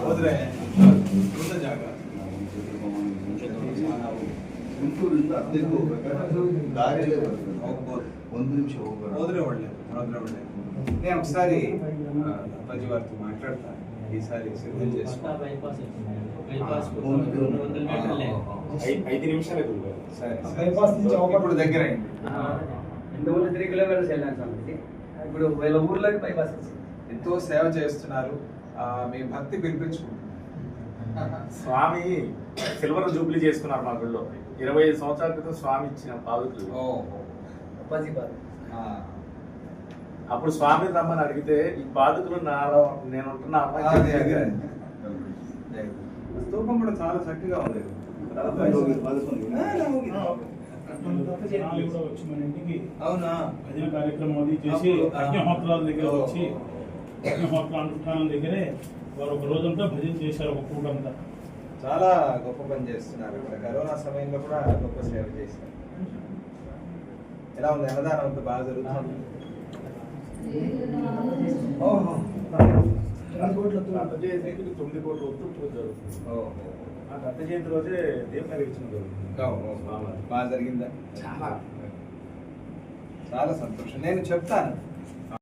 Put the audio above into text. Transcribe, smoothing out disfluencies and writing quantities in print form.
ಹೋದ್ರೆ ದೊಡ್ಡ ಜಾಗ ಗುಂಟೂರಿಂದ ಅಲ್ಲಿಗೂ ಹೋಗ್ಬೇಕಾದ್ರೆ ದಾರಿಯಲ್ಲೇ ಬರ್ತದೆ, ಹೋಗ್ಬೋದು. ಒಂದು ನಿಮಿಷ ಹೋಗ್ಬೇಕು. ಹೋದ್ರೆ ಒಳ್ಳೇದು. నేను ఒకసారి అప్పాజీ వారితో మాట్లాడతాను. ఈసారి సిద్ధం చేసుకోండి. 5 నిమిషాలే సరే బైపాస్ నుంచి ఇప్పుడు దగ్గర అయింది. 3 కిలోమీటర్స్ వెళ్ళాను స్వామి. ఇప్పుడు వీళ్ళ ఊర్లోకి బైపాస్ ఎంతో సేవ చేస్తున్నారు. మీ భక్తి పిలిపించుకుంటున్నారు. స్వామి సిల్వర్ జూబ్లీ చేసుకున్నారు మా గుళ్ళో. 25 సంవత్సరాల క్రితం స్వామి ఇచ్చిన పాదుకలు. అప్పాజీ బాధ. అప్పుడు స్వామి రమ్మని అడిగితే ఈ పాదుకలు నాలో నేను ఉంటున్నా స్తూపం కూడా చాలా చక్కగా ఉంది. వచ్చి మన ఇంటికి అవునా భజన కార్యక్రమం అది చేసి అగ్నిహోత్రాల దగ్గర వచ్చి అగ్నిహోత్ర అనుష్ఠానం దగ్గరే వారు ఒక రోజంతా భజన చేశారు, ఒక పూట అంతా. చాలా గొప్ప పని చేస్తున్నారు. ఇక్కడ కరోనా సమయంలో కూడా గొప్ప సేవ చేశారు. ఎలా ఉంది? అన్నదానం అంతా బాగా జరుగుతుంది. అర్థ జయంతికి 9 కోట్ల వస్తువు జరుగుతుంది. నాకు అర్థ జయంతి రోజే దీపం ఇచ్చిన బాగా జరిగిందా? చాలా చాలా సంతోషం. నేను చెప్తాను